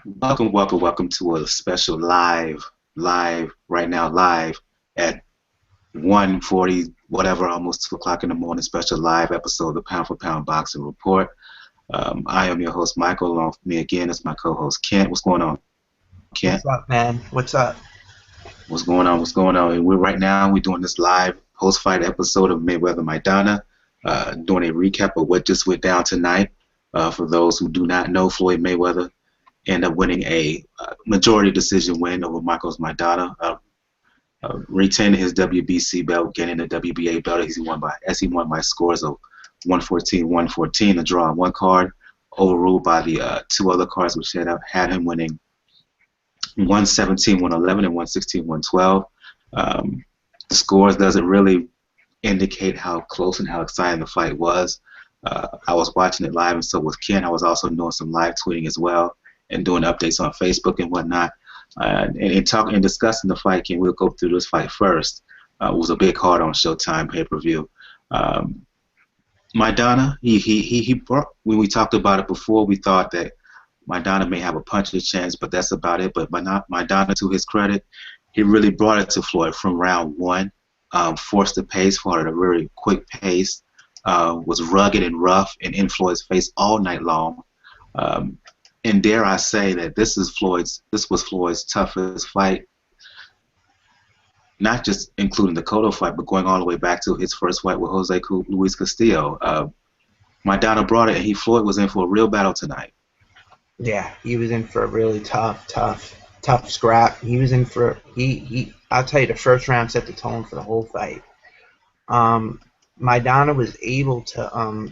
Welcome to a special live right now, live at 1:40, whatever, almost 2 o'clock in the morning, special live episode of the Pound for Pound Boxing Report. I am your host, Michael. Along with me again is my co-host, Kent. What's going on, Kent? What's up, man? What's up? What's going on? What's going on? And we're doing this live post-fight episode of Mayweather Maidana, doing a recap of what just went down tonight. For those who do not know, Floyd Mayweather ended up winning a majority decision win over Marcos Maidana, retaining his WBC belt, getting the WBA belt as he won by scores of 114-114, a draw on one card, overruled by the two other cards which had him winning 117-111 and 116-112. The scores doesn't really indicate how close and how exciting the fight was. I was watching it live, and so was Ken. I was also doing some live tweeting as well and doing updates on Facebook and whatnot. And discussing the fight, Ken, we'll go through this fight first. It was a big card on Showtime pay-per-view. Maidana, he brought, when we talked about it before, we thought that Maidana may have a puncher's chance, but that's about it. But Maidana, to his credit, he really brought it to Floyd from round one, forced the pace, fought at a very quick pace, was rugged and rough and in Floyd's face all night long. And dare I say that this was Floyd's toughest fight, not just including the Cotto fight, but going all the way back to his first fight with Luis Castillo. Maidana brought it, and Floyd was in for a real battle tonight. Yeah, he was in for a really tough scrap. He was in for I'll tell you, the first round set the tone for the whole fight. Maidana was able to,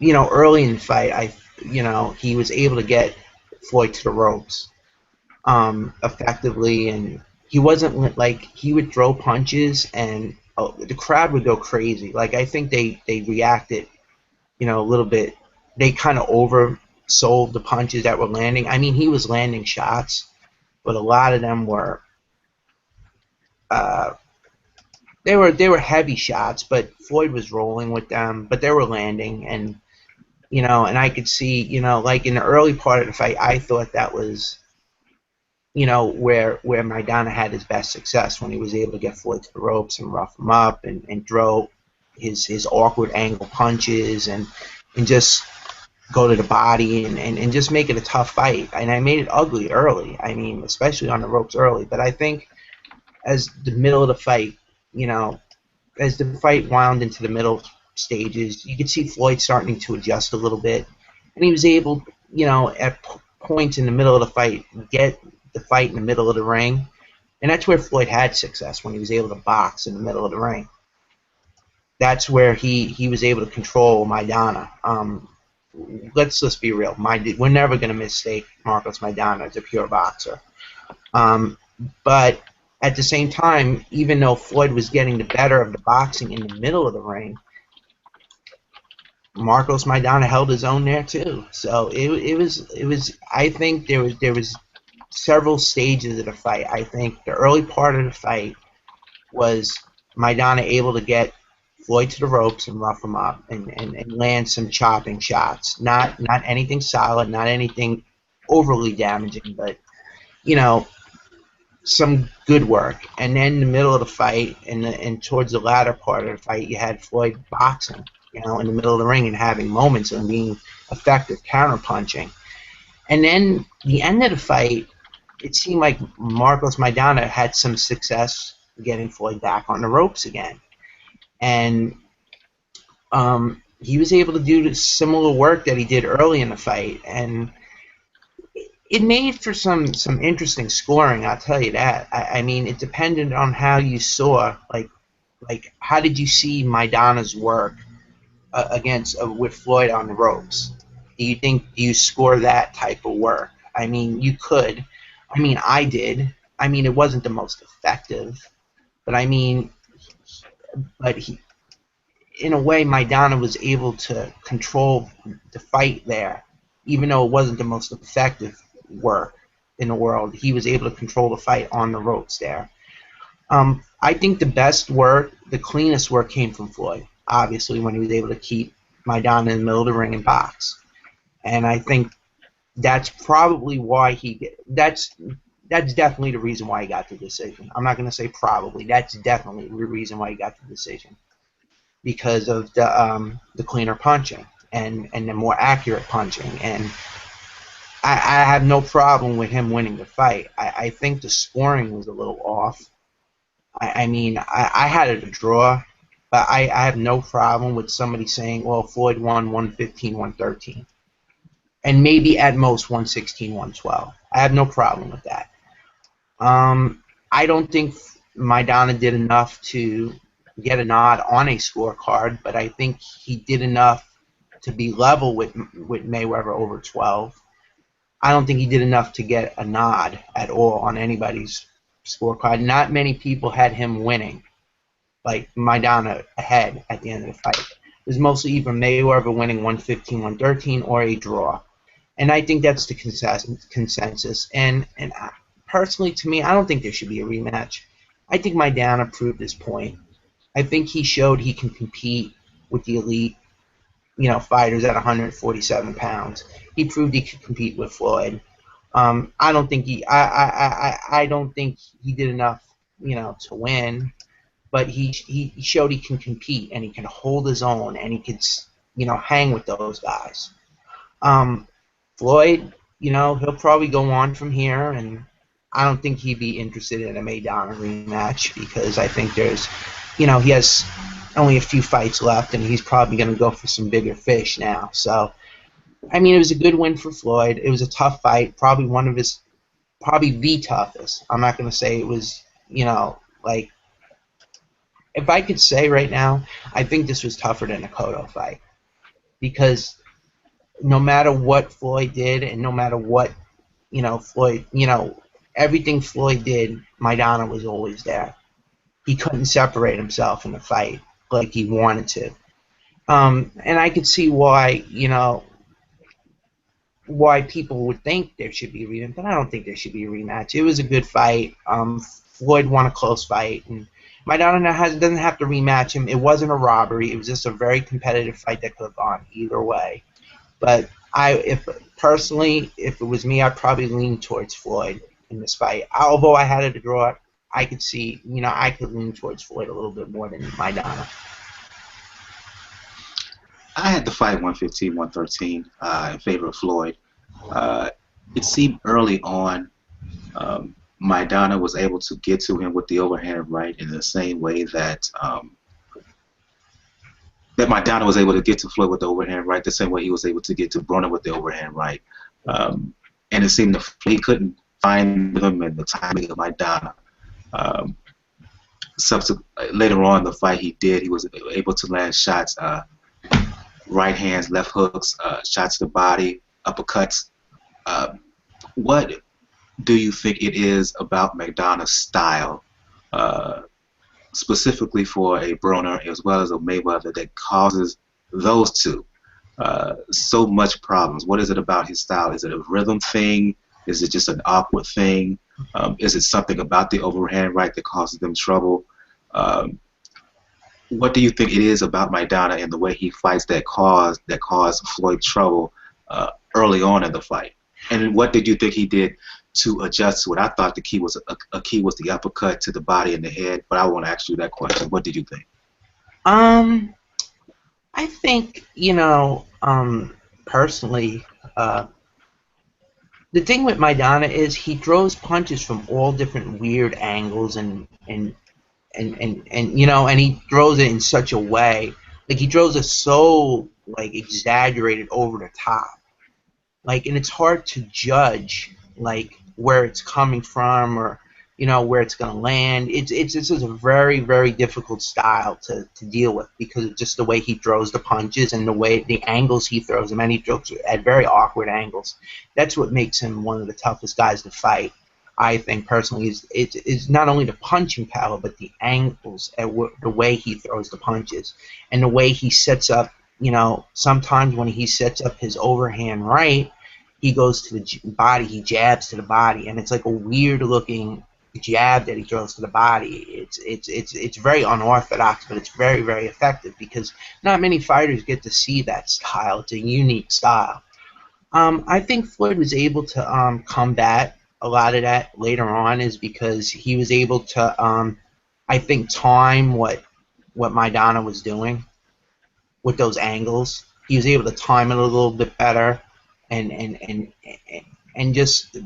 early in the fight, he was able to get Floyd to the ropes, effectively, and he wasn't like he would throw punches and the crowd would go crazy. Like I think they reacted, a little bit. They kind of oversold the punches that were landing. I mean, he was landing shots, but a lot of them were they were heavy shots, but Floyd was rolling with them, but they were landing, and and I could see, like in the early part of the fight, I thought that was, where Maidana had his best success, when he was able to get Floyd to the ropes and rough him up and throw his awkward angle punches and just go to the body and just make it a tough fight. And I made it ugly early. I mean, especially on the ropes early. But I think as the middle of the fight, as the fight wound into the middle stages, you could see Floyd starting to adjust a little bit. And he was able, at points in the middle of the fight, get the fight in the middle of the ring. And that's where Floyd had success, when he was able to box in the middle of the ring. That's where he was able to control Maidana. Let's just be real. We're never going to mistake Marcos Maidana as a pure boxer. But at the same time, even though Floyd was getting the better of the boxing in the middle of the ring, Marcos Maidana held his own there too. So it was. I think there was several stages of the fight. I think the early part of the fight was Maidana able to get Floyd to the ropes and rough him up and land some chopping shots. Not anything solid, not anything overly damaging, but some good work. And then in the middle of the fight and towards the latter part of the fight, you had Floyd boxing, in the middle of the ring and having moments and being effective counterpunching. And then the end of the fight, it seemed like Marcos Maidana had some success getting Floyd back on the ropes again. And he was able to do the similar work that he did early in the fight, and it made for some interesting scoring. I'll tell you that. I mean, it depended on how you saw, like how did you see Maidana's work against with Floyd on the ropes? Do you score that type of work? I mean, you could. I mean, I did. I mean, it wasn't the most effective, but I mean. But in a way, Maidana was able to control the fight there, even though it wasn't the most effective work in the world. He was able to control the fight on the ropes there. I think the best work, the cleanest work, came from Floyd, obviously, when he was able to keep Maidana in the middle of the ring and box. And I think That's probably why that's definitely the reason why he got the decision. I'm not going to say probably. That's definitely the reason why he got the decision, because of the cleaner punching and the more accurate punching. And I have no problem with him winning the fight. I think the scoring was a little off. I mean, I had it a draw, but I have no problem with somebody saying, well, Floyd won 115, 113, and maybe at most 116, 112. I have no problem with that. I don't think Maidana did enough to get a nod on a scorecard, but I think he did enough to be level with Mayweather over 12. I don't think he did enough to get a nod at all on anybody's scorecard. Not many people had him winning, like Maidana ahead at the end of the fight. It was mostly either Mayweather winning 115, 113 or a draw. And I think that's the consensus. And personally, to me, I don't think there should be a rematch. I think Maidana proved his point. I think he showed he can compete with the elite, fighters at 147 pounds. He proved he could compete with Floyd. I don't think I don't think he did enough, to win. But he showed he can compete and he can hold his own and he could, hang with those guys. Floyd, he'll probably go on from here, and I don't think he'd be interested in a Maidana rematch because I think there's, he has only a few fights left, and he's probably going to go for some bigger fish now. So, I mean, it was a good win for Floyd. It was a tough fight, probably the toughest. I'm not going to say it was, like, if I could say right now, I think this was tougher than the Cotto fight because no matter what Floyd did and no matter what, Floyd, everything Floyd did, Maidana was always there. He couldn't separate himself in the fight like he wanted to. And I could see why, why people would think there should be a rematch, but I don't think there should be a rematch. It was a good fight. Floyd won a close fight, and Maidana doesn't have to rematch him. It wasn't a robbery. It was just a very competitive fight that could have gone either way. But if it was me, I'd probably lean towards Floyd in this fight. Although I had it a draw, I could see, I could lean towards Floyd a little bit more than Maidana. I had the fight 115, 113 in favor of Floyd. It seemed early on Maidana was able to get to him with the overhand right in the same way that that Maidana was able to get to Floyd with the overhand right, the same way he was able to get to Broner with the overhand right. And it seemed that he couldn't find him in the timing of Maidana. Later on in the fight, he was able to land shots, right hands, left hooks, shots to the body, uppercuts. What do you think it is about Maidana's style, specifically for a Broner as well as a Mayweather, that causes those two so much problems? What is it about his style? Is it a rhythm thing? Is it just an awkward thing? Is it something about the overhand right that causes them trouble? What do you think it is about Maidana and the way he fights that caused Floyd trouble early on in the fight? And what did you think he did to adjust to it? I thought the key was the uppercut to the body and the head, but I want to ask you that question. What did you think? I think, personally, the thing with Maidana is he throws punches from all different weird angles and he throws it in such a way, like he throws it so like exaggerated over the top, like, and it's hard to judge like where it's coming from or where it's going to land. This is a very, very difficult style to deal with because of just the way he throws the punches and the angles he throws them, and he throws at very awkward angles. That's what makes him one of the toughest guys to fight. I think personally is not only the punching power but the angles and the way he throws the punches and the way he sets up. Sometimes when he sets up his overhand right, he goes to the body, he jabs to the body, and it's like a weird looking jab that he throws to the body. It's very unorthodox, but it's very, very effective because not many fighters get to see that style. It's a unique style. I think Floyd was able to combat a lot of that later on, is because he was able to, I think, time what Maidana was doing with those angles. He was able to time it a little bit better, and just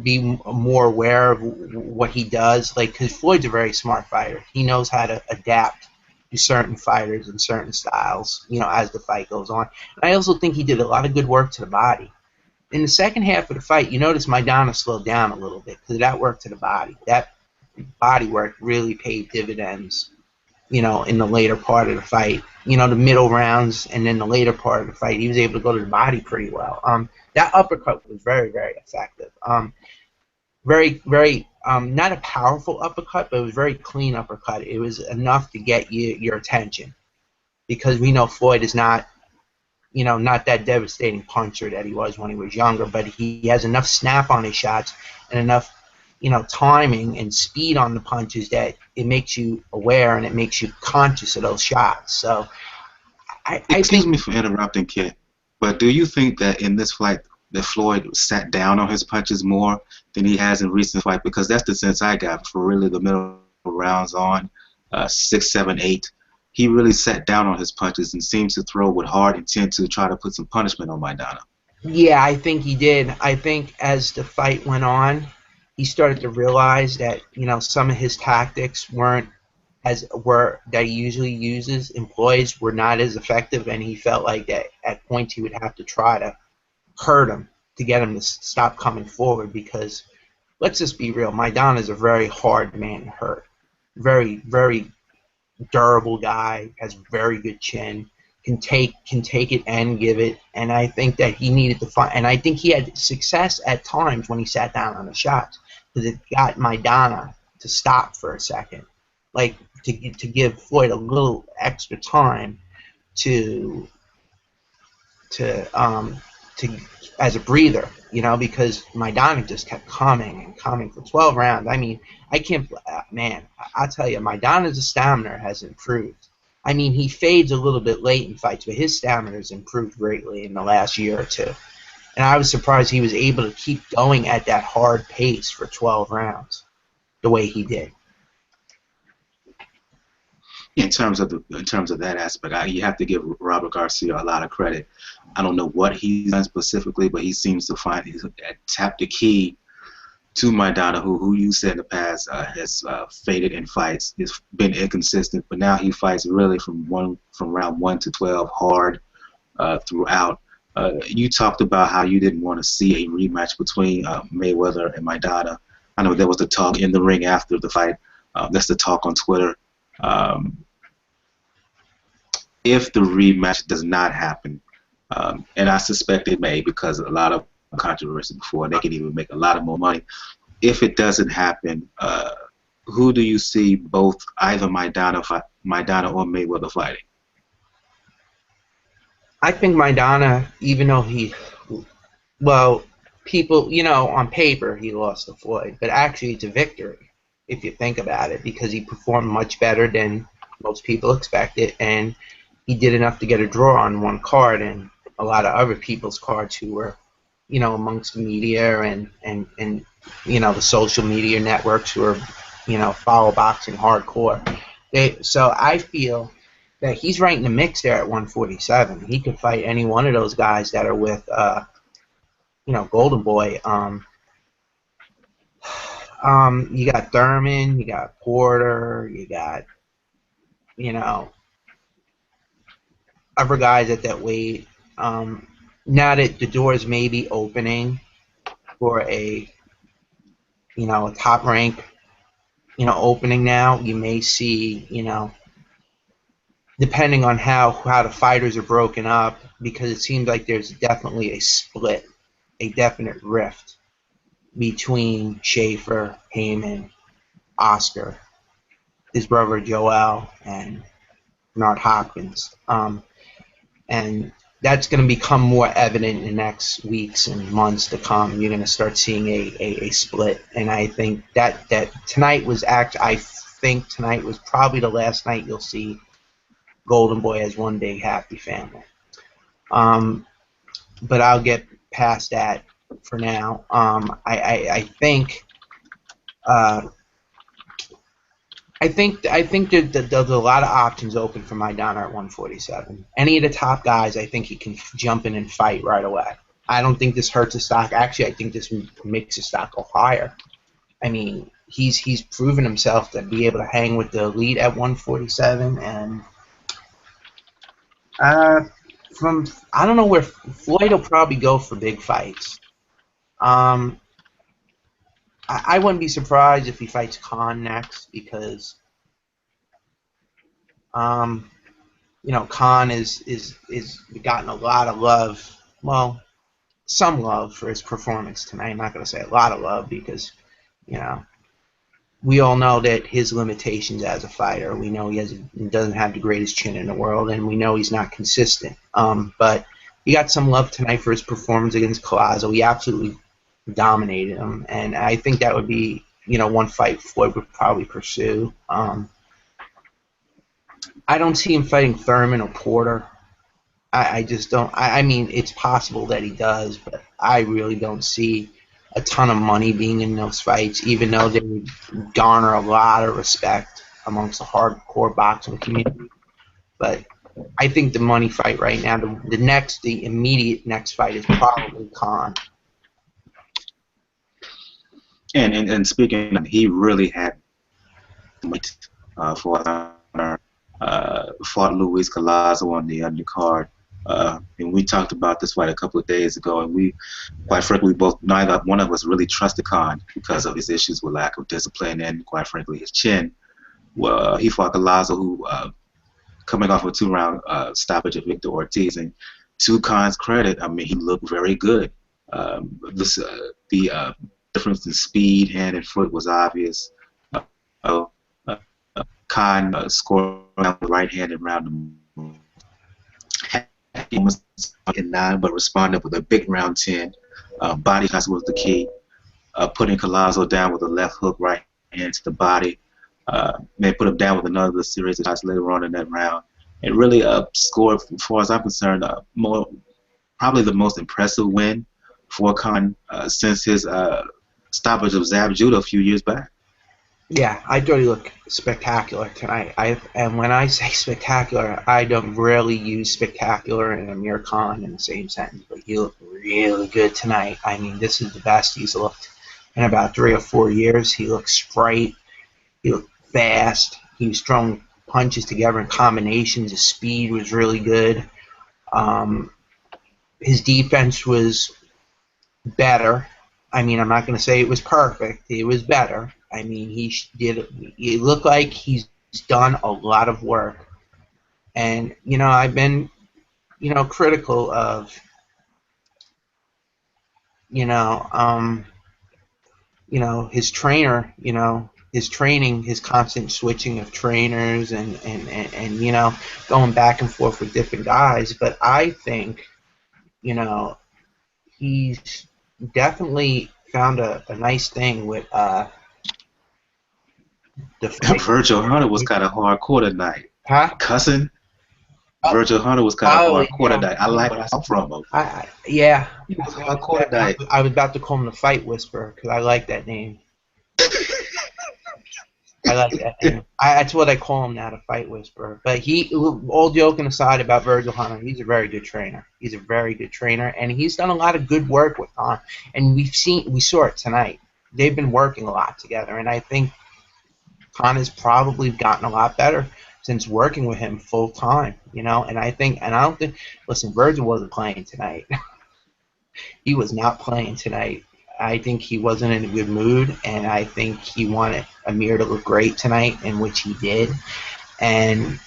be more aware of what he does. Like, because Floyd's a very smart fighter. He knows how to adapt to certain fighters and certain styles, as the fight goes on. And I also think he did a lot of good work to the body. In the second half of the fight, you notice Maidana slowed down a little bit because that work to the body. That body work really paid dividends, in the later part of the fight. The middle rounds and then the later part of the fight, he was able to go to the body pretty well. That uppercut was very, very effective. Very, very, not a powerful uppercut, but it was a very clean uppercut. It was enough to get your attention, because we know Floyd is not, not that devastating puncher that he was when he was younger, but he has enough snap on his shots and enough, timing and speed on the punches that it makes you aware and it makes you conscious of those shots. So I Excuse think, me for interrupting, Kit, but do you think that in this fight that Floyd sat down on his punches more than he has in recent fights? Because that's the sense I got for really the middle rounds on, 6, 7, 8. He really sat down on his punches and seems to throw with hard intent to try to put some punishment on Maidana. yeah, I think he did. I think as the fight went on, he started to realize that, some of his tactics that he usually employs were not as effective, and he felt like that at points he would have to try to hurt him to get him to stop coming forward. Because let's just be real, Maidana is a very hard man to hurt. Very, very durable guy, has very good chin, can take it and give it. And I think that he needed to find, and I think he had success at times when he sat down on the shots, because it got Maidana to stop for a second, like to give Floyd a little extra time to to as a breather, because Maidana just kept coming and coming for 12 rounds. I mean, I can't, man, I'll tell you, Maidana's stamina has improved. I mean, he fades a little bit late in fights, but his stamina has improved greatly in the last year or two. And I was surprised he was able to keep going at that hard pace for 12 rounds the way he did. In terms of that aspect, you have to give Robert Garcia a lot of credit. I don't know what he's done specifically, but he seems to find he's tapped the key to Maidana, who you said in the past has faded in fights. He's been inconsistent, but now he fights really from round 1 to 12 hard throughout. You talked about how you didn't want to see a rematch between Mayweather and Maidana. I know there was the talk in the ring after the fight. That's the talk on Twitter. If the rematch does not happen, and I suspect it may, because a lot of controversy before, they can even make a lot of more money. If it doesn't happen, who do you see both either Maidana or Mayweather fighting? I think Maidana, even though people, on paper he lost to Floyd, but actually it's a victory if you think about it, because he performed much better than most people expected, and he did enough to get a draw on one card, and a lot of other people's cards who were, amongst the media and the social media networks who are, follow boxing hardcore. So I feel that he's right in the mix there at 147. He could fight any one of those guys that are with, Golden Boy. You got Thurman, you got Porter, you got, other guys at that weight. Now that the doors may be opening for a top rank, opening now, you may see, depending on how the fighters are broken up, because it seems like there's definitely a split, a definite rift between Schaefer, Heyman, Oscar, his brother Joel, and Bernard Hopkins. And that's going to become more evident in the next weeks and months to come. You're going to start seeing a split. And I think that tonight was tonight was probably the last night you'll see Golden Boy as one big happy family. But I'll get past that for now. I think. I think there's a lot of options open for Maidana at 147. Any of the top guys, I think he can jump in and fight right away. I don't think this hurts his stock. Actually, I think this makes his stock go higher. I mean, he's proven himself to be able to hang with the elite at 147, and from I don't know where Floyd will probably go for big fights. I wouldn't be surprised if he fights Khan next because Khan is gotten a lot of love. Well, some love for his performance tonight. I'm not going to say a lot of love because we all know that his limitations as a fighter. We know he doesn't have the greatest chin in the world, and we know he's not consistent. But he got some love tonight for his performance against Collazo. He absolutely dominated him, and I think that would be one fight Floyd would probably pursue. I don't see him fighting Thurman or Porter. I just don't. I mean, it's possible that he does, but I really don't see a ton of money being in those fights, even though they would garner a lot of respect amongst the hardcore boxing community. But I think the money fight right now, the immediate next fight is probably Khan. And speaking, he really had for fought Luis Collazo on the undercard. And we talked about this fight a couple of days ago, and we, quite frankly, neither one of us really trusted Khan because of his issues with lack of discipline and, quite frankly, his chin. Well, he fought Collazo, who coming off a 2-round stoppage of Victor Ortiz, and to Khan's credit, I mean, he looked very good. The difference in speed, hand, and foot was obvious. Khan scored on the right-handed round. He was in 9, but responded with a big round 10. Body shots was the key. Putting Collazo down with a left hook right hand to the body. They put him down with another series of shots later on in that round. It really scored, as far as I'm concerned, probably the most impressive win for Khan since his stoppage of Zab Judah a few years back. Yeah, I thought he looked spectacular tonight. And when I say spectacular, I don't really use spectacular and Amir Khan in the same sentence, but he looked really good tonight. I mean, this is the best he's looked in about 3 or 4 years. He looked straight. He looked fast. He was throwing punches together in combinations. His speed was really good. His defense was better. I mean, I'm not going to say it was perfect. It was better. I mean, he looked like he's done a lot of work. And, I've been, critical of, his trainer, his training, his constant switching of trainers and going back and forth with different guys. But I think, he's definitely found a nice thing with the fight. Virgil Hunter was kind of hardcore tonight. Huh? Cussing. Virgil Hunter was kind of hardcore tonight. I like what I saw from him. Yeah. He was hardcore tonight. I was about to call him the Fight Whisperer because I like that name. I like that name. That's what I call him now, the Fight Whisperer. But all joking aside about Virgil Hunter, he's a very good trainer. He's a very good trainer, and he's done a lot of good work with Khan. And we saw it tonight. They've been working a lot together, and I think Khan has probably gotten a lot better since working with him full time. And I don't think. Listen, Virgil wasn't playing tonight. He was not playing tonight. I think he wasn't in a good mood, and I think he wanted Amir to look great tonight, in which he did. And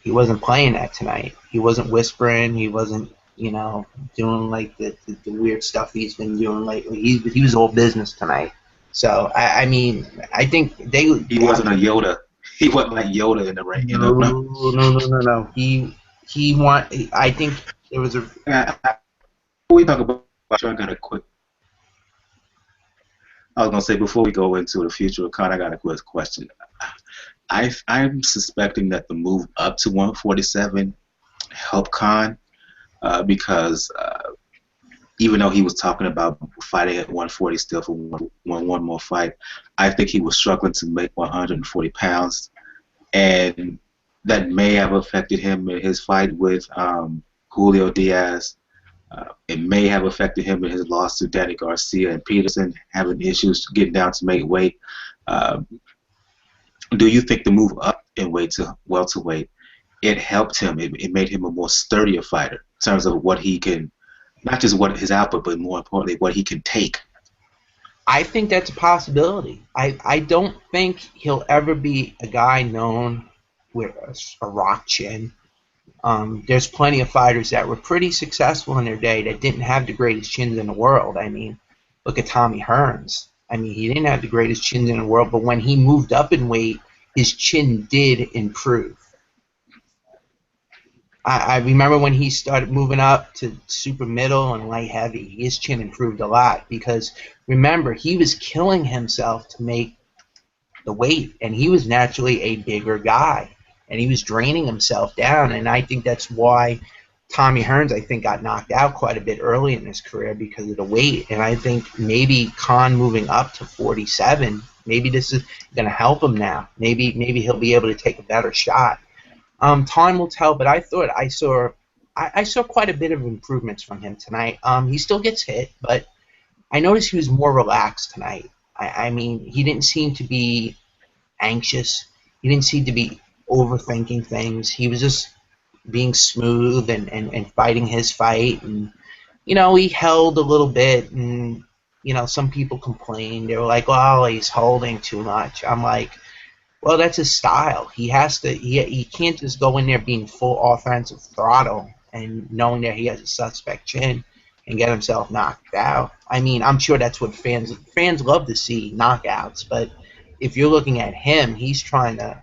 he wasn't playing that tonight. He wasn't whispering. He wasn't, doing like the weird stuff he's been doing lately. He was all business tonight. So I mean, I think he wasn't a Yoda. He wasn't like Yoda in the ring. No. I think there was a. Before we talk about, I got a quick. I was gonna say before we go into the future of Khan, I got a quick question. I'm suspecting that the move up to 147 helped Khan because even though he was talking about fighting at 140 still for one more fight, I think he was struggling to make 140 pounds, and that may have affected him in his fight with Julio Diaz. It may have affected him in his loss to Danny Garcia and Peterson, having issues getting down to make weight. Uh, do you think the move up in weight to welterweight, it helped him? It made him a more sturdier fighter in terms of what he can, not just what his output, but more importantly, what he can take. I think that's a possibility. I don't think he'll ever be a guy known with a rock chin. There's plenty of fighters that were pretty successful in their day that didn't have the greatest chins in the world. I mean, look at Tommy Hearns. I mean, he didn't have the greatest chins in the world, but when he moved up in weight, his chin did improve. I remember when he started moving up to super middle and light heavy, his chin improved a lot because, remember, he was killing himself to make the weight, and he was naturally a bigger guy, and he was draining himself down, and I think that's why Tommy Hearns, I think, got knocked out quite a bit early in his career because of the weight, and I think maybe Khan moving up to 47, maybe this is going to help him now. Maybe he'll be able to take a better shot. Time will tell, but I thought I saw quite a bit of improvements from him tonight. He still gets hit, but I noticed he was more relaxed tonight. I mean, he didn't seem to be anxious. He didn't seem to be overthinking things. He was just being smooth and fighting his fight. And, you know, he held a little bit, and, you know, some people complained. They were like, well, he's holding too much. I'm like, well, that's his style. He has to. He can't just go in there being full offensive throttle and knowing that he has a suspect chin and get himself knocked out. I mean, I'm sure that's what fans love to see, knockouts. But if you're looking at him, he's trying to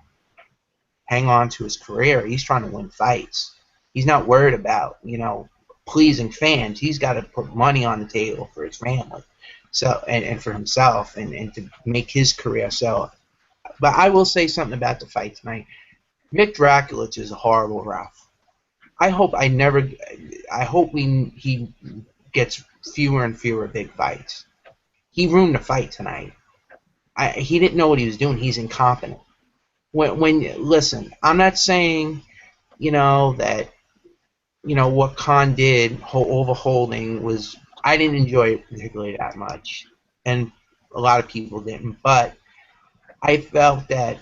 hang on to his career. He's trying to win fights. He's not worried about, you know, pleasing fans. He's got to put money on the table for his family, so and for himself and to make his career. So. But I will say something about the fight tonight. Vic Draculich is a horrible ref. I hope he gets fewer and fewer big fights. He ruined the fight tonight. He didn't know what he was doing. He's incompetent. Listen, I'm not saying, you know, that, you know, what Khan did, overholding, was, I didn't enjoy it particularly that much, and a lot of people didn't, but I felt that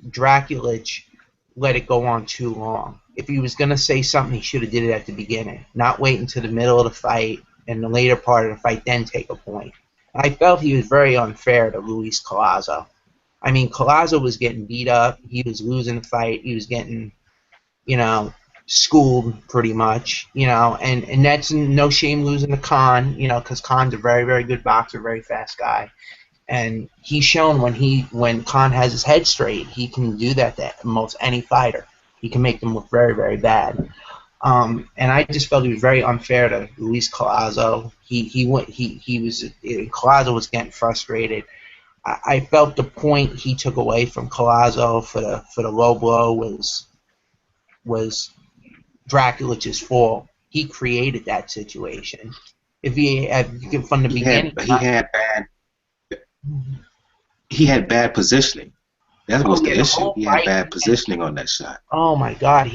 Draculich let it go on too long. If he was going to say something, he should have did it at the beginning, not wait until the middle of the fight and the later part of the fight, then take a point. I felt he was very unfair to Luis Collazo. I mean, Collazo was getting beat up. He was losing the fight. He was getting, you know, schooled pretty much, you know, and that's no shame losing to Khan, you know, because Khan's a very, very good boxer, very fast guy. And he's shown when Khan has his head straight, he can do that to almost any fighter. He can make them look very, very bad. And I just felt he was very unfair to Luis Collazo. Collazo was getting frustrated. I felt the point he took away from Collazo for the low blow was Draculich's fault. He created that situation. If he had from the beginning, he had bad positioning. That was the issue. He had bad fight, positioning on that shot. Oh my God,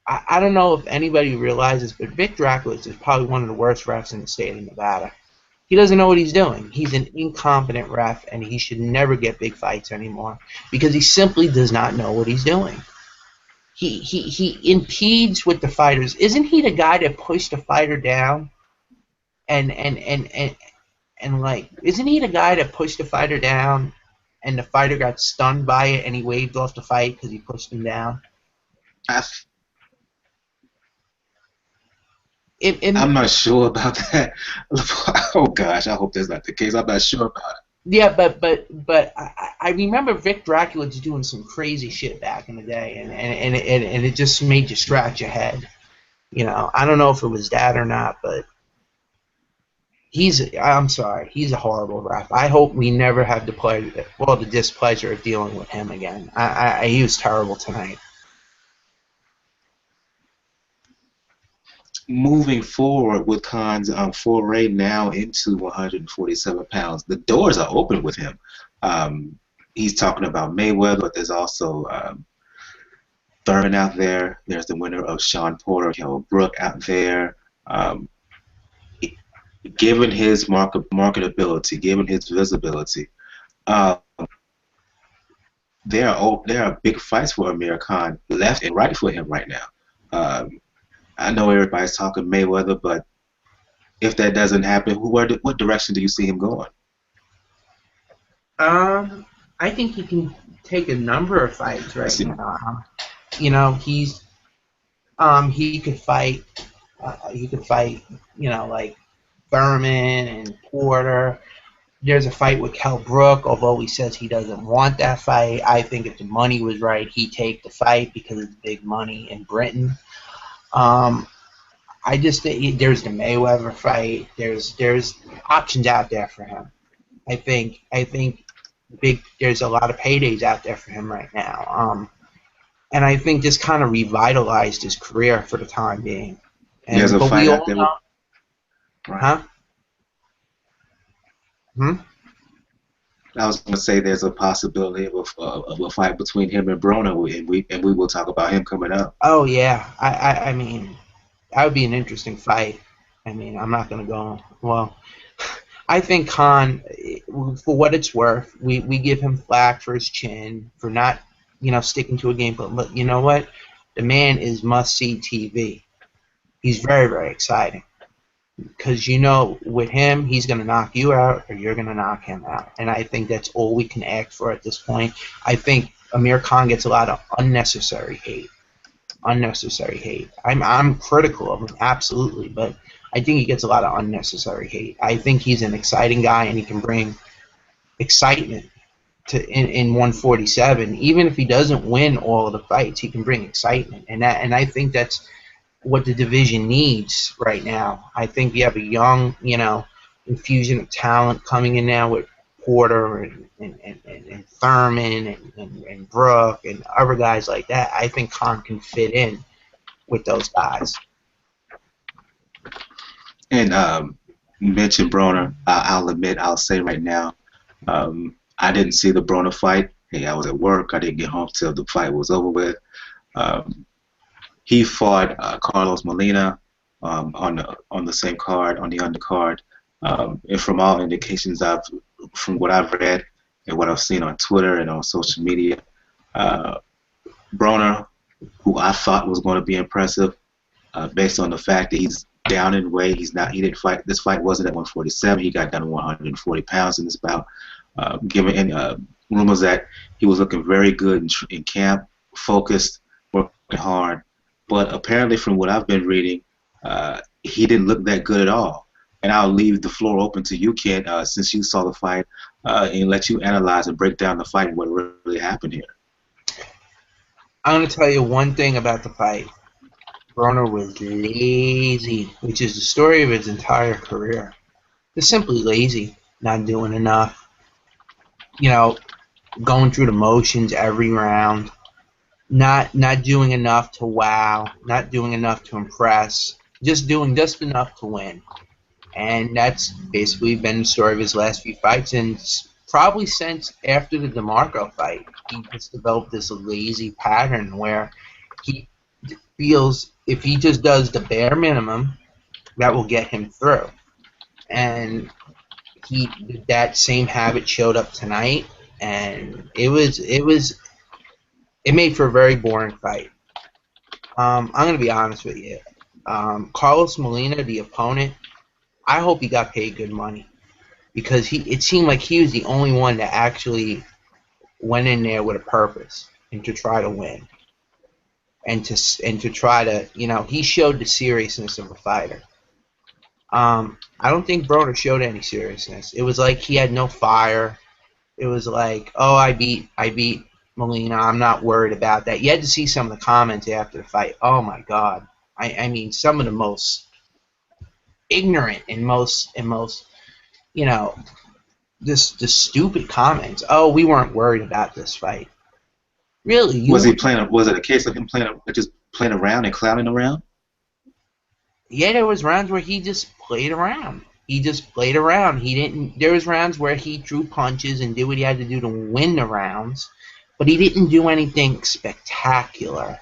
I don't know if anybody realizes, but Vic Draculich is probably one of the worst refs in the state of Nevada. He doesn't know what he's doing. He's an incompetent ref, and he should never get big fights anymore because he simply does not know what he's doing. He impedes with the fighters. Isn't he the guy that pushed the fighter down? And like, isn't he the guy that pushed the fighter down, and the fighter got stunned by it, and he waved off the fight because he pushed him down? I'm not sure about that. Oh gosh, I hope that's not the case. I'm not sure about it. Yeah, but I remember Vic Draculich doing some crazy shit back in the day, and it just made you scratch your head. You know, I don't know if it was that or not, but I'm sorry, he's a horrible ref. I hope we never have the displeasure of dealing with him again. He was terrible tonight. moving forward with Khan's foray now into 147 pounds, the doors are open with him. Um, he's talking about Mayweather, but there's also Thurman out there. There's the winner of Sean Porter, Kell Brook out there. Um, given his marketability, given his visibility, uh, there are big fights for Amir Khan left and right for him right now. Um, I know everybody's talking Mayweather, but if that doesn't happen, what direction do you see him going? I think he can take a number of fights I right see. now. He could fight. He could fight. Like Thurman and Porter. There's a fight with Kell Brook, although he says he doesn't want that fight. I think if the money was right, he'd take the fight because it's big money in Britain. Um, I just think there's the Mayweather fight. There's options out there for him. I think there's a lot of paydays out there for him right now. And I think this kind of revitalized his career for the time being. There's a But fight we out all there with, know, right. huh? Hmm? I was going to say there's a possibility of a fight between him and Broner, and we will talk about him coming up. Oh yeah. I mean, that would be an interesting fight. I mean, I'm not gonna go. Well, I think Khan, for what it's worth, we give him flack for his chin, for not, sticking to a game. But you know what? The man is must-see TV. He's very, very exciting. Because with him, he's going to knock you out or you're going to knock him out. And I think that's all we can ask for at this point. I think Amir Khan gets a lot of unnecessary hate. Unnecessary hate. I'm critical of him, absolutely, but I think he gets a lot of unnecessary hate. I think he's an exciting guy and he can bring excitement in 147. Even if he doesn't win all of the fights, he can bring excitement, and I think that's what the division needs right now. I think you have a young, infusion of talent coming in now with Porter and Thurman and Brook and other guys like that. I think Khan can fit in with those guys. And you mentioned Broner. I'll admit, I'll say right now, I didn't see the Broner fight. Hey, I was at work. I didn't get home till the fight was over with. Um, he fought Carlos Molina on the same card, on the undercard. And from all indications from what I've read and what I've seen on Twitter and on social media, Broner, who I thought was going to be impressive, based on the fact that he's down in weight. He didn't fight. This fight wasn't at 147. He got down to 140 pounds in this bout. Given rumors that he was looking very good in camp, focused, working hard. But apparently, from what I've been reading, he didn't look that good at all. And I'll leave the floor open to you, Kent, since you saw the fight, and let you analyze and break down the fight and what really happened here. I'm going to tell you one thing about the fight. Broner was lazy, which is the story of his entire career. Just simply lazy, not doing enough. Going through the motions every round, not doing enough to wow, not doing enough to impress, just doing just enough to win. And that's basically been the story of his last few fights, and probably since after the DeMarco fight, he just developed this lazy pattern where he feels if he just does the bare minimum, that will get him through. And that same habit showed up tonight, and it made for a very boring fight. I'm gonna be honest with you. Carlos Molina, the opponent, I hope he got paid good money because it seemed like he was the only one that actually went in there with a purpose and to try to win. And to try to, he showed the seriousness of a fighter. I don't think Broner showed any seriousness. It was like he had no fire. It was like, oh, I beat Molina. I'm not worried about that. You had to see some of the comments after the fight. Oh my God. I mean, some of the most ignorant and most just the stupid comments. Oh, we weren't worried about this fight. Really? Was he playing? Was it a case of him just playing around and clowning around? Yeah, there was rounds where he just played around. He just played around. He didn't. There was rounds where he threw punches and did what he had to do to win the rounds, but he didn't do anything spectacular.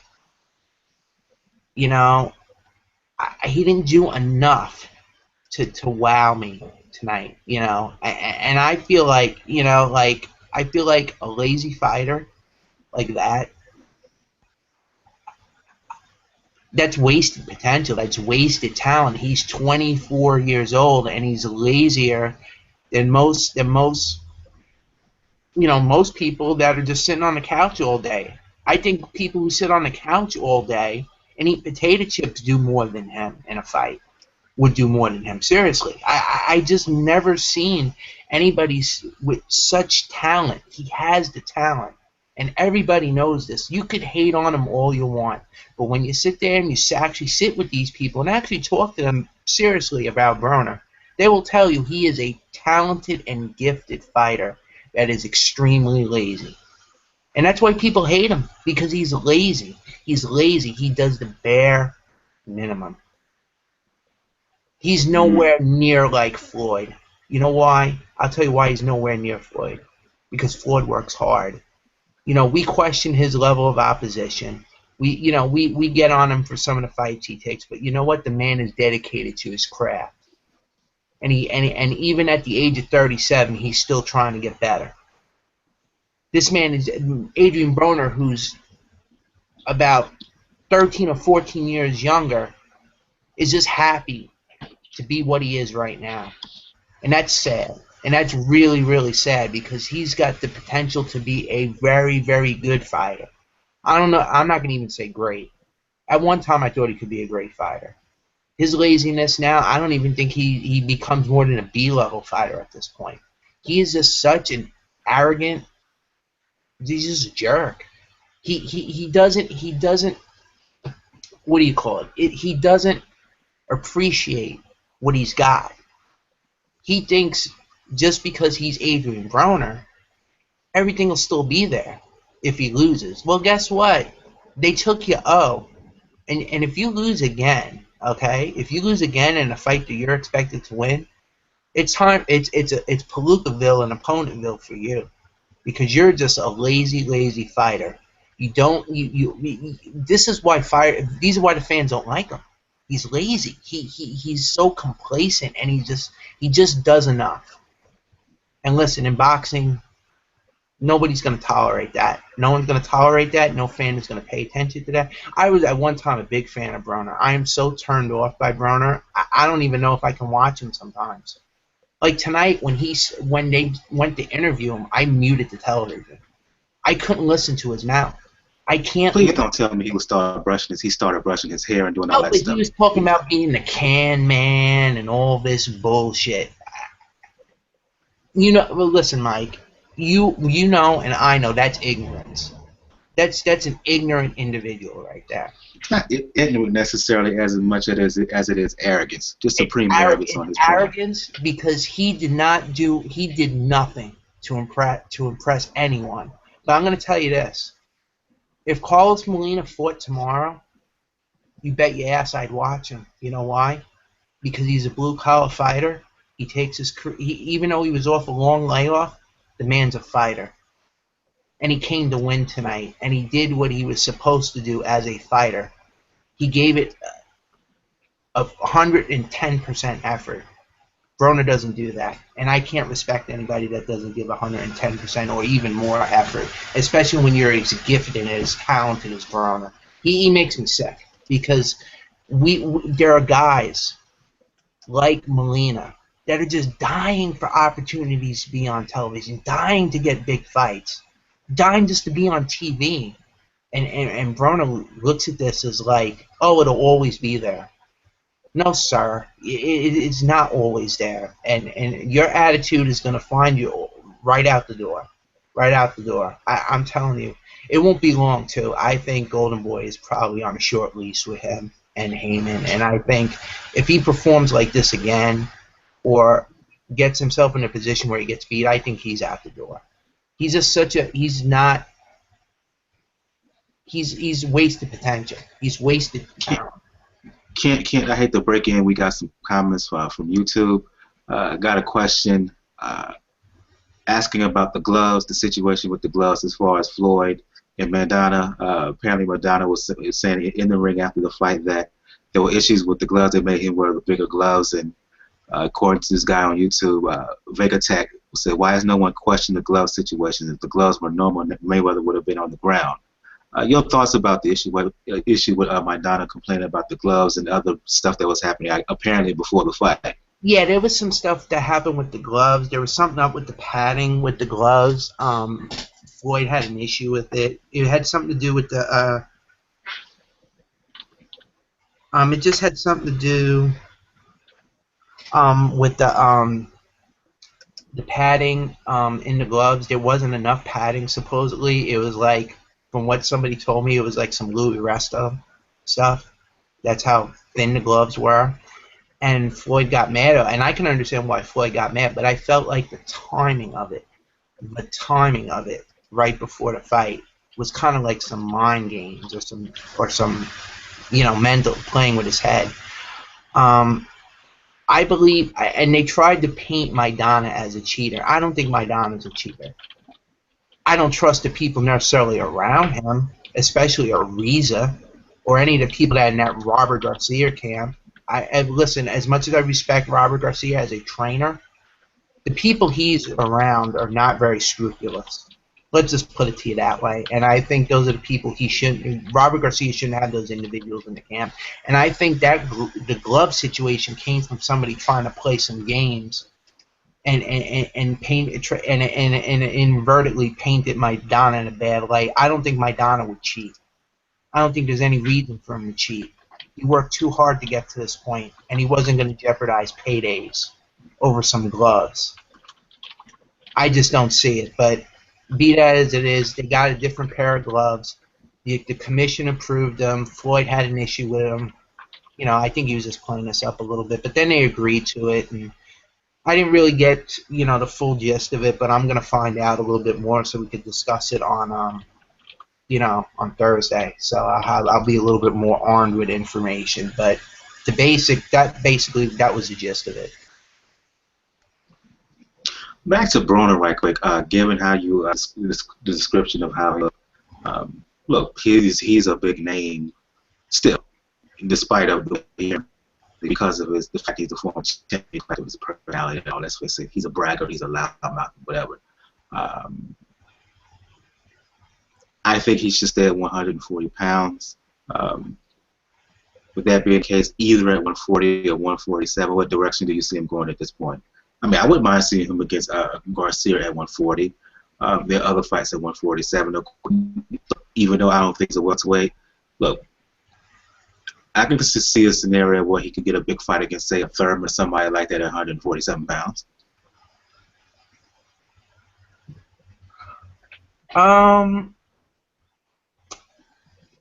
You know, he didn't do enough to wow me tonight. You know, and I feel like I feel like a lazy fighter like that. That's wasted potential. That's wasted talent. He's 24 years old and he's lazier than most most people that are just sitting on the couch all day. I think people who sit on the couch all day and eat potato chips do more than him in a fight. Would do more than him. Seriously, I just never seen anybody with such talent. He has the talent, and everybody knows this. You could hate on him all you want, but when you sit there and you actually sit with these people and actually talk to them seriously about Broner, they will tell you he is a talented and gifted fighter that is extremely lazy. And that's why people hate him, because he's lazy. He's lazy. He does the bare minimum. He's Mm. nowhere near like Floyd. You know why? I'll tell you why he's nowhere near Floyd. Because Floyd works hard. We question his level of opposition. We get on him for some of the fights he takes, but you know what? The man is dedicated to his craft. And even at the age of 37, he's still trying to get better. This man is Adrien Broner, who's about 13 or 14 years younger, is just happy to be what he is right now. And that's sad. And that's really, really sad because he's got the potential to be a very, very good fighter. I don't know. I'm not going to even say great. At one time, I thought he could be a great fighter. His laziness now, I don't even think he becomes more than a B-level fighter at this point. He is just such an arrogant, he's just a jerk. He doesn't, what do you call it? He doesn't appreciate what he's got. He thinks just because he's Adrien Broner, everything will still be there if he loses. Well, guess what? They took you and if you lose again, okay, if you lose again in a fight that you're expected to win, it's time. It's Palookaville and Opponentville for you because you're just a lazy, lazy fighter. You don't This is why These are why the fans don't like him. He's lazy. He's so complacent, and he just does enough. And listen, in boxing, nobody's going to tolerate that. No one's going to tolerate that. No fan is going to pay attention to that. I was at one time a big fan of Broner. I am so turned off by Broner. I don't even know if I can watch him sometimes. Like tonight, when they went to interview him, I muted the television. I couldn't listen to his mouth. I can't. Please don't tell me he started brushing his hair and doing all No, that but he stuff. was talking about being the can man and all this bullshit. Well, listen, Mike. You know, and I know that's ignorance. That's an ignorant individual right there. It's not ignorant necessarily as much as it is arrogance, just It's, supreme arrogance on his part. arrogance because he did nothing to impress anyone. But I'm going to tell you this: if Carlos Molina fought tomorrow, you bet your ass I'd watch him. You know why? Because he's a blue collar fighter. He takes even though he was off a long layoff, the man's a fighter. And he came to win tonight, and he did what he was supposed to do as a fighter. He gave it a 110% effort. Broner doesn't do that, and I can't respect anybody that doesn't give 110% or even more effort, especially when you're as gifted and as talented as Broner. He makes me sick because there are guys like Molina that are just dying for opportunities to be on television, dying to get big fights, dying just to be on TV. And Broner looks at this as like, oh, it'll always be there. No, sir, it's not always there. And your attitude is going to find you right out the door. Right out the door. I'm telling you, it won't be long, too. I think Golden Boy is probably on a short leash with him and Heyman. And I think if he performs like this again or gets himself in a position where he gets beat, I think he's out the door. He's just he's wasted potential. He's wasted talent. can't I hate to break in. We got some comments from YouTube. Got a question asking about the gloves, the situation with the gloves as far as Floyd and Maidana. Apparently, Maidana was saying in the ring after the fight that there were issues with the gloves. They made him wear the bigger gloves, and according to this guy on YouTube, Vega Tech said, "Why has no one questioned the glove situation? If the gloves were normal, Mayweather would have been on the ground." Your thoughts about the issue with Maidana complaining about the gloves and other stuff that was happening apparently before the fight? Yeah, there was some stuff that happened with the gloves. There was something up with the padding with the gloves. Floyd had an issue with it. It had something to do with the. It just had something to do with the padding in the gloves. There wasn't enough padding supposedly. It was like, from what somebody told me, it was like some Louis Resto stuff. That's how thin the gloves were. And Floyd got mad, and I can understand why Floyd got mad, but I felt like the timing of it right before the fight was kind of like some mind games or some mental playing with his head. I believe, and they tried to paint Maidana as a cheater. I don't think Maidana's a cheater. I don't trust the people necessarily around him, especially Ariza or any of the people that are in that Robert Garcia camp. Listen, as much as I respect Robert Garcia as a trainer, the people he's around are not very scrupulous. Let's just put it to you that way. And I think those are the people Robert Garcia shouldn't have those individuals in the camp. And I think that the glove situation came from somebody trying to play some games and inadvertently painted Maidana in a bad light. I don't think Maidana would cheat. I don't think there's any reason for him to cheat. He worked too hard to get to this point, and he wasn't going to jeopardize paydays over some gloves. I just don't see it, but be that as it is, they got a different pair of gloves. The commission approved them. Floyd had an issue with them. I think he was just playing this up a little bit, but then they agreed to it, and I didn't really get, the full gist of it, but I'm going to find out a little bit more so we could discuss it on on Thursday. So I'll be a little bit more armed with information. But that was the gist of it. Back to Broner right quick. Given how you the description of how look, he's a big name still, despite of because of the fact he's a former champion, because of his personality and all that. So he's a bragger, he's a loudmouth, whatever. I think he should stay at 140 pounds. With that being the case, either at 140 or 147, what direction do you see him going at this point? I mean, I wouldn't mind seeing him against Garcia at 140. There are other fights at 147. Even though I don't think it's a welterweight, look, I can just see a scenario where he could get a big fight against, say, a Thurman or somebody like that at 147 pounds.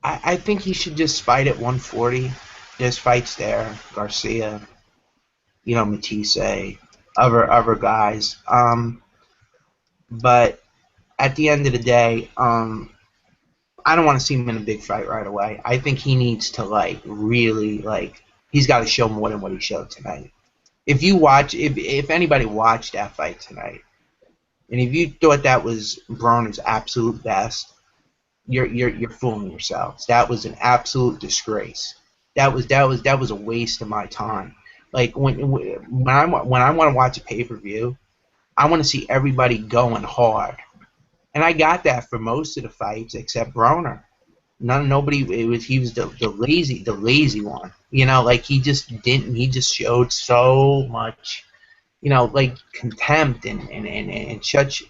I think he should just fight at 140. There's fights there. Garcia, Matisse, other guys. But at the end of the day, I don't want to see him in a big fight right away. I think he needs to really he's got to show more than what he showed tonight. If anybody watched that fight tonight, and if you thought that was Broner's absolute best, you're fooling yourselves. That was an absolute disgrace. That was a waste of my time. Like when I want to watch a pay-per-view, I want to see everybody going hard, and I got that for most of the fights except Broner. He was the lazy one. He just showed so much, contempt and such,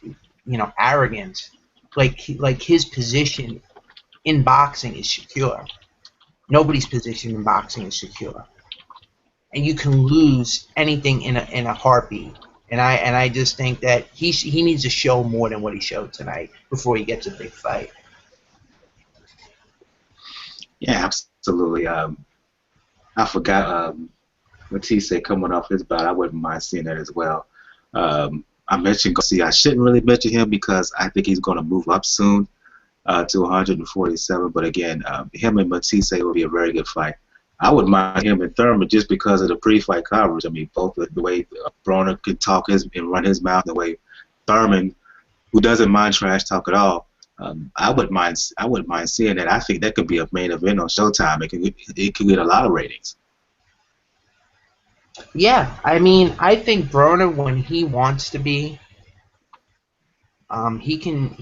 arrogance. Like his position in boxing is secure. Nobody's position in boxing is secure, and you can lose anything in a heartbeat. And I just think that he needs to show more than what he showed tonight before he gets a big fight. Yeah, absolutely. I forgot Matisse coming off his bout. I wouldn't mind seeing that as well. I mentioned Garcia. I shouldn't really mention him because I think he's going to move up soon to 147. But again, him and Matisse will be a very good fight. I would mind him and Thurman just because of the pre-fight coverage. I mean, both the way Broner can talk his and run his mouth, the way Thurman, who doesn't mind trash talk at all. I would mind. I wouldn't mind seeing that. I think that could be a main event on Showtime. It could get a lot of ratings. Yeah, I mean, I think Broner, when he wants to be, he can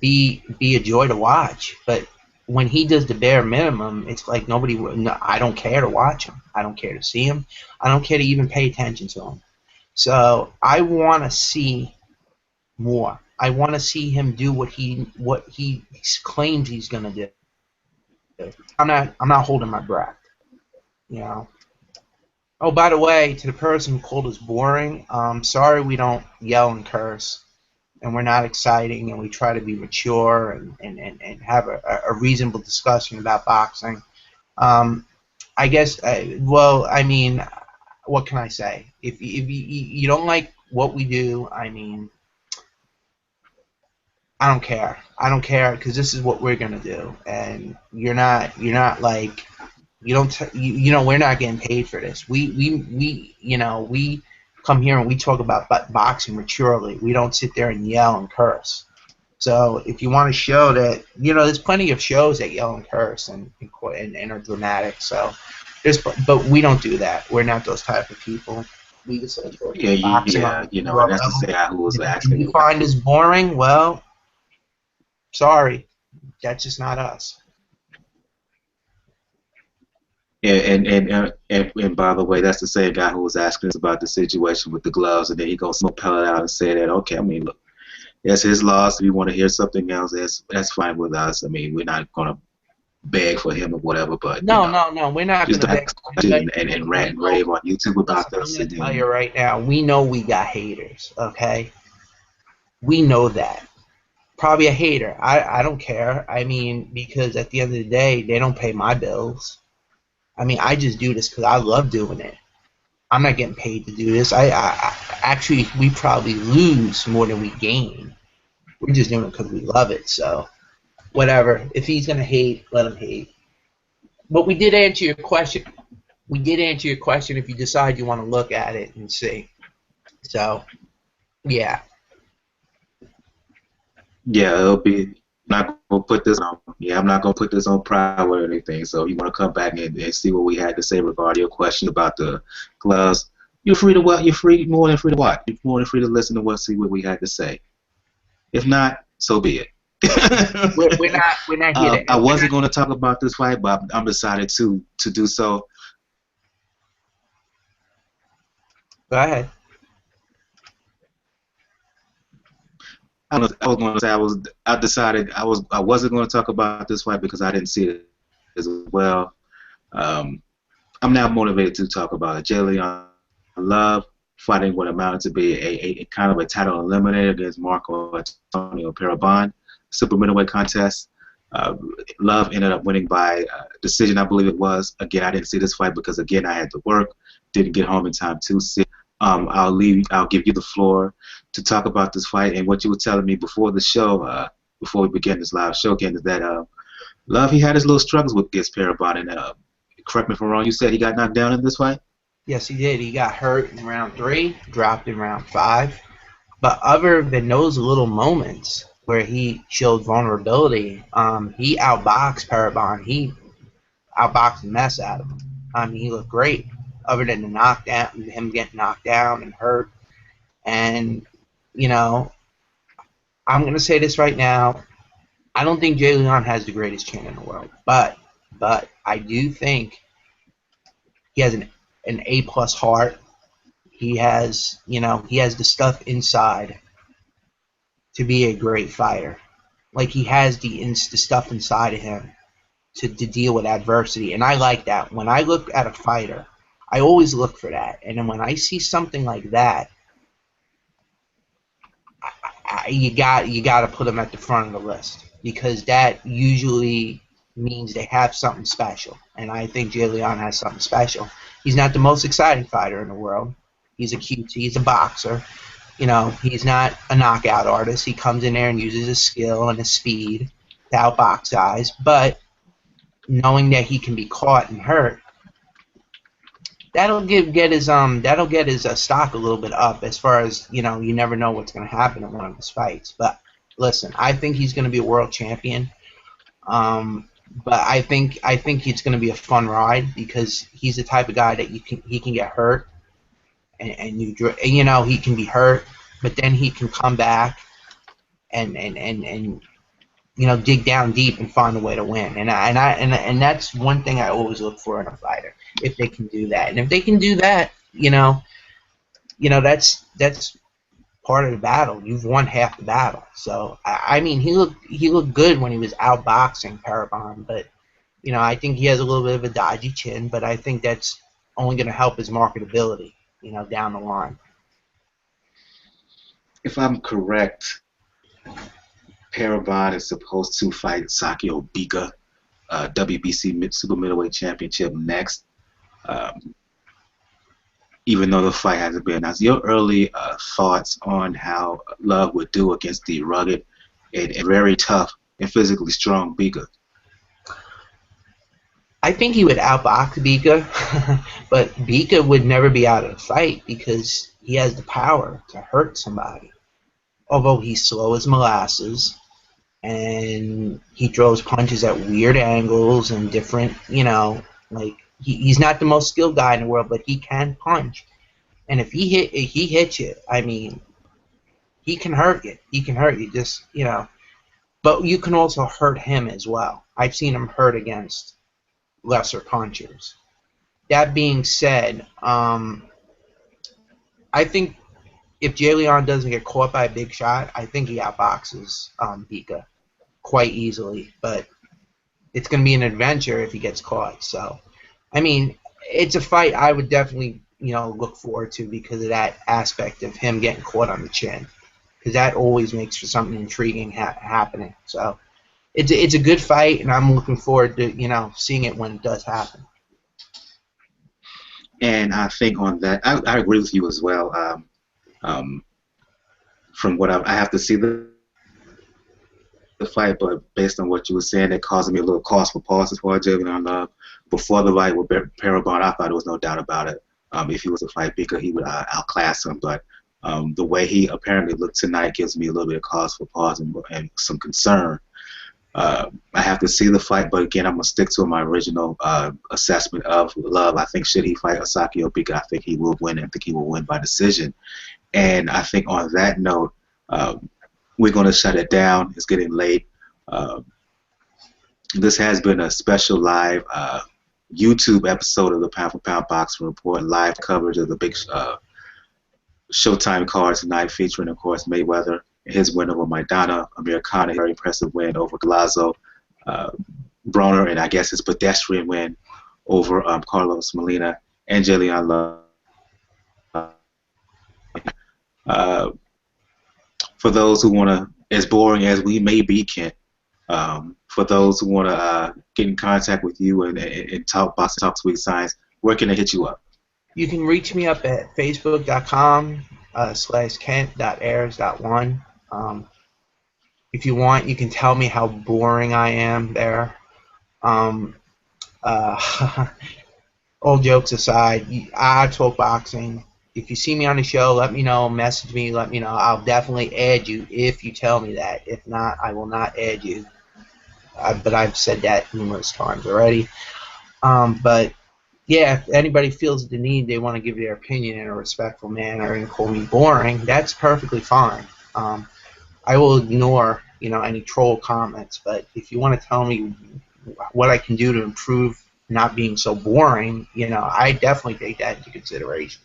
be a joy to watch. But when he does the bare minimum, it's like nobody. No, I don't care to watch him. I don't care to see him. I don't care to even pay attention to him. So I want to see more. I want to see him do what he claims he's gonna do. I'm not holding my breath. You know. Oh, by the way, to the person who called us boring, sorry we don't yell and curse, and we're not exciting, and we try to be mature and have a reasonable discussion about boxing. I guess, well, I mean, what can I say? If you don't like what we do, I mean, I don't care. I don't care because this is what we're gonna do, and you're not like we're not getting paid for this. We come here and we talk about boxing maturely. We don't sit there and yell and curse. So if you want to show that, there's plenty of shows that yell and curse and are dramatic. So but we don't do that. We're not those type of people. We just boxing yeah, and that's to say who was asking. You find us boring? Well, sorry, that's just not us. And by the way, that's the same guy who was asking us about the situation with the gloves, and then he goes pellet out and say that, okay, I mean, look, it's his loss. If you want to hear something else, that's fine with us. I mean, we're not gonna beg for him or whatever, but no, we're not just gonna beg and rant and rave on YouTube about this. I'm gonna tell you right now, we know we got haters. Okay, we know that. Probably a hater. I don't care. I mean, because at the end of the day, they don't pay my bills. I mean, I just do this because I love doing it. I'm not getting paid to do this. I actually, we probably lose more than we gain. We're just doing it because we love it. So, whatever. If he's gonna hate, let him hate. But we did answer your question. We did answer your question. If you decide you want to look at it and see. So, yeah. Yeah, it'll be. Not gonna put this on. Yeah, I'm not gonna put this on private or anything. So if you want to come back and see what we had to say regarding your question about the gloves, you're free to what? You're free, more than free to watch. You're more than free to listen to see what we had to say. If not, so be it. we're not here to. I wasn't going to talk about this fight, but I'm decided to do so. Go ahead. I was going to say I decided I wasn't going to talk about this fight because I didn't see it as well. I'm now motivated to talk about it. Jalen Love fighting what amounted to be a kind of a title eliminator against Marco Antonio Parabon, super middleweight contest. Love ended up winning by decision, I believe it was. Again, I didn't see this fight because again I had to work, didn't get home in time to see. I'll give you the floor to talk about this fight and what you were telling me before the show, before we began this live show, Ken, is that Love, he had his little struggles with against Parabon, and correct me if I'm wrong, you said he got knocked down in this fight? Yes, he did. He got hurt in round 3, dropped in round 5. But other than those little moments where he showed vulnerability, he outboxed Parabon. He outboxed the mess out of him. I mean, he looked great. Other than the knockdown, him getting knocked down and hurt. And, I'm going to say this right now. I don't think Jay Leon has the greatest chin in the world. But I do think he has an A-plus heart. He has, he has the stuff inside to be a great fighter. Like, he has the stuff inside of him to deal with adversity. And I like that. When I look at a fighter, I always look for that. And then when I see something like that, you got to put them at the front of the list because that usually means they have something special. And I think Jay Leon has something special. He's not the most exciting fighter in the world. He's a cutesy. He's a boxer. He's not a knockout artist. He comes in there and uses his skill and his speed to outbox guys. But knowing that he can be caught and hurt, that'll get his stock a little bit up. As far as you never know what's going to happen in one of his fights. But listen, I think he's going to be a world champion. But I think it's going to be a fun ride because he's the type of guy that he can get hurt and he can be hurt, but then he can come back and dig down deep and find a way to win. And that's one thing I always look for in a fighter, if they can do that. And if they can do that, that's part of the battle. You've won half the battle. So I mean, he looked good when he was outboxing Parabon, but I think he has a little bit of a dodgy chin, but I think that's only going to help his marketability, down the line. If I'm correct, Parabon is supposed to fight Sakio Bika, WBC Super Middleweight Championship next. Um, even though the fight hasn't been announced, your early thoughts on how Love would do against the rugged and very tough and physically strong Bika? I think he would outbox Bika, but Bika would never be out of the fight because he has the power to hurt somebody. Although he's slow as molasses, and he throws punches at weird angles and different, like he's not the most skilled guy in the world, but he can punch. And if he hits you, I mean, he can hurt you. He can hurt you, just But you can also hurt him as well. I've seen him hurt against lesser punchers. That being said, I think if Jay Leon doesn't get caught by a big shot, I think he outboxes Bika quite easily. But it's going to be an adventure if he gets caught. So, I mean, it's a fight I would definitely look forward to because of that aspect of him getting caught on the chin, because that always makes for something intriguing happening. So, it's a good fight, and I'm looking forward to seeing it when it does happen. And I think on that, I agree with you as well. From what I have to see the fight, but based on what you were saying, it caused me a little cause for pause as far as Javion Love. Before the fight with Parabon, I thought there was no doubt about it. If he was to fight Bika, he would outclass him. But the way he apparently looked tonight gives me a little bit of cause for pause and some concern. I have to see the fight, but again, I'm going to stick to my original assessment of Love. I think should he fight Sakio Bika, I think he will win. I think he will win by decision. And I think on that note, we're going to shut it down. It's getting late. This has been a special live YouTube episode of the Pound for Pound Boxing Report, live coverage of the big Showtime card tonight, featuring, of course, Mayweather, his win over Maidana, Amir Khan, a very impressive win over Collazo, Broner, and I guess his pedestrian win over Carlos Molina, and Jillian Love. For those who want to, as boring as we may be, Kent, for those who want to get in contact with you and talk boxing, talk sweet science, where can they hit you up? You can reach me up at facebook.com/kent.ayers.1. If you want, you can tell me how boring I am there. All jokes aside, I talk boxing. If you see me on the show, let me know. Message me. Let me know. I'll definitely add you if you tell me that. If not, I will not add you. But I've said that numerous times already. But yeah, if anybody feels the need, they want to give their opinion in a respectful manner and call me boring, that's perfectly fine. I will ignore any troll comments. But if you want to tell me what I can do to improve not being so boring, I definitely take that into consideration.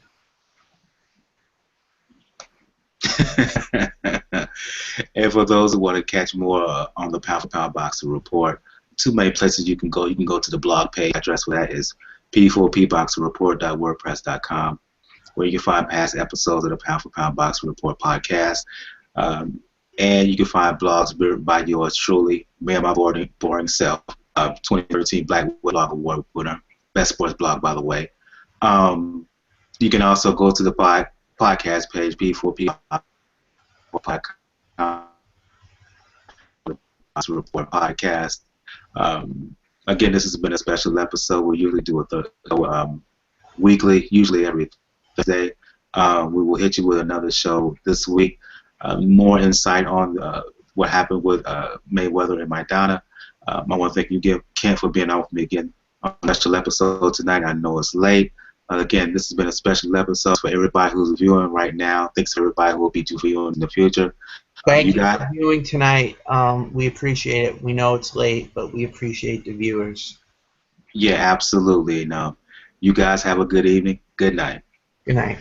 And for those who want to catch more on the Pound for Pound Boxing Report, two main places you can go. You can go to the blog page. Address for that is p4pboxingreport.wordpress.com, where you can find past episodes of the Pound for Pound Boxing Report podcast. And you can find blogs written by yours truly, me and my boring self, 2013 Black Blog Award winner, best sports blog, by the way. You can also go to the podcast page, P4P Report podcast. Again, this has been a special episode. We usually do a weekly, usually every Thursday. We will hit you with another show this week. More insight on what happened with Mayweather and Maidana. I want to thank you again, Ken, for being on with me again on a special episode tonight. I know it's late. Again, this has been a special episode for everybody who's viewing right now. Thanks to everybody who will be viewing in the future. Thank you for viewing tonight. We appreciate it. We know it's late, but we appreciate the viewers. Yeah, absolutely. You guys have a good evening. Good night. Good night.